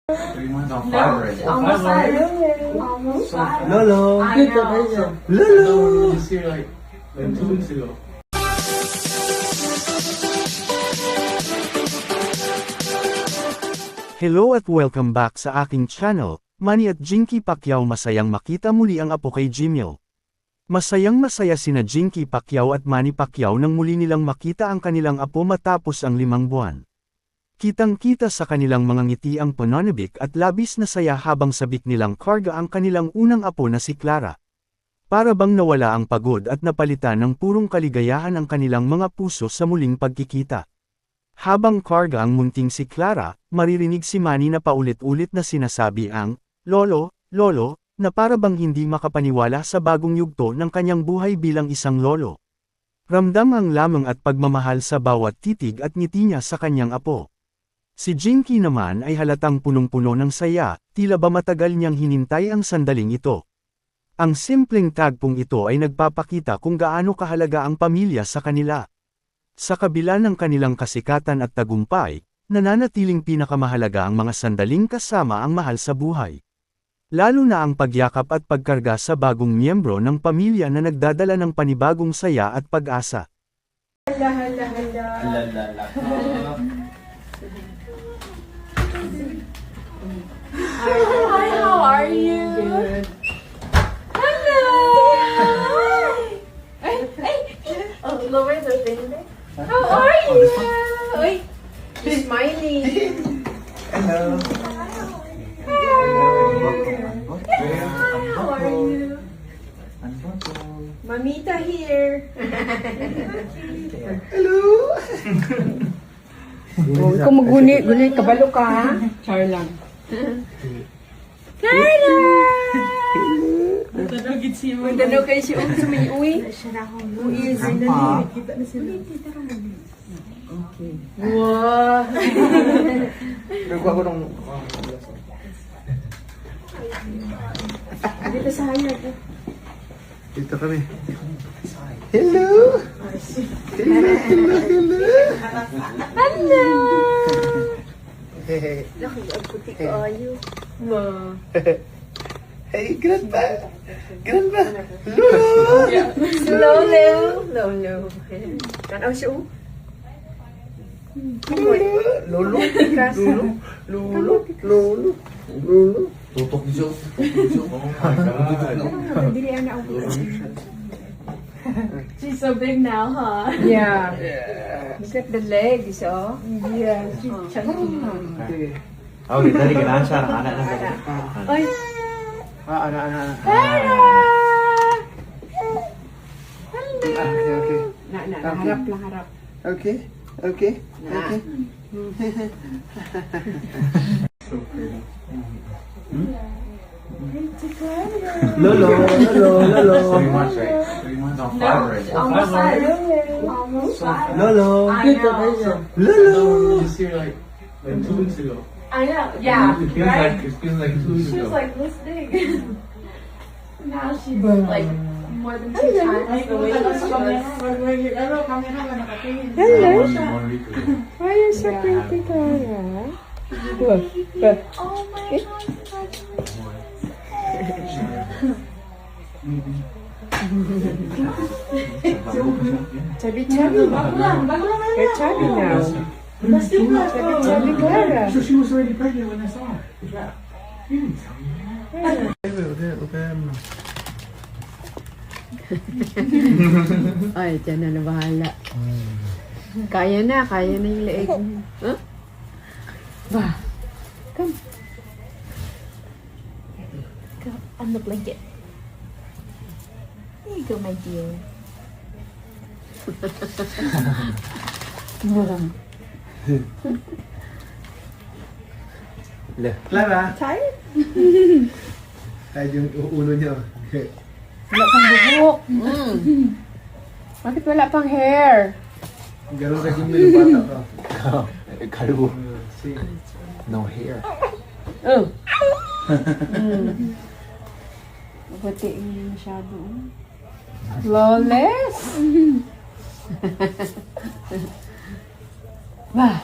3 months on 5 right now. Almost 5. Almost 5. Lolo. I know. Lolo. Just here like 2 weeks ago. Hello at welcome back sa aking channel, Manny at Jinky Pacquiao. Masayang makita muli ang apo kay Jimil. Masayang masaya sina Jinky Pacquiao at Manny Pacquiao nang muli nilang makita ang kanilang apo matapos ang 5 buwan. Kitang-kita sa kanilang mga ngiti ang pananabik at labis na saya habang sabik nilang karga ang kanilang unang apo na si Clara. Para bang nawala ang pagod at napalitan ng purong kaligayahan ang kanilang mga puso sa muling pagkikita. Habang karga ang munting si Clara, maririnig si Manny na paulit-ulit na sinasabi ang, "Lolo, Lolo," na para bang hindi makapaniwala sa bagong yugto ng kanyang buhay bilang isang lolo. Ramdam ang lamang at pagmamahal sa bawat titig at ngiti niya sa kanyang apo. Si Jinky naman ay halatang punong-puno ng saya, tila ba matagal niyang hinintay ang sandaling ito. Ang simpleng tagpong ito ay nagpapakita kung gaano kahalaga ang pamilya sa kanila. Sa kabila ng kanilang kasikatan at tagumpay, nananatiling pinakamahalaga ang mga sandaling kasama ang mahal sa buhay. Lalo na ang pagyakap at pagkarga sa bagong miyembro ng pamilya na nagdadala ng panibagong saya at pag-asa. Hi, how are you? Good. Hello! Hey! Oh, lower the finger. How are you? Wait, she's smiling. Hello. How are you? Mamita here. Huwag kang maguni, kabalo ka ha? Char lang. Carla! Magdano kayo siya sa may uwi? Uwi is Wow! Nagkuha ko nung... Dito sa hayag. Dito kami. Hello! Hello! Hey, Laki, ang puti ko ayo. Wow! hey, grandpa! Grandpa! Lolo! Lolo. Tanaw siya oh. Lolo! Lolo! Lolo! Lolo! Tutok di siya. Oh my God. Dili ang naupo. She's so big now, huh? Yeah. Look at the legs, oh. Yeah. Okay. Okay, tadi kena siya. Anak na. Ay! Anak. Okay. Harap. Okay. Lolo! 3 months right 3 months on 5 right now. Almost 5. Almost 5. Lolo! I know. Lolo! Just here like 2 weeks ago. I know. Yeah. Right? It feels like 2 weeks She was ago. like this big. Now she's like more than 2 times the weight she was. Hello. One week ago. Why are you so pretty, Clara? Good. Oh my God. Chubby. You're chubby now. Chubby Clara. So she was already pregnant when I saw her. Yeah. You didn't tell me that. Ay, dyan na bahala. Kaya na yung leeg niya. Huh? Ba? Come. Go on the blanket. There you go, my dear. Clara! Tired? Ay, yung ulo niya. Wala pang buhok. Bakit wala pang hair? Ganun kasi yung bata ko. Kalbo. See? No hair. Oh. Mabuti yung masyado. Flawless. Bah.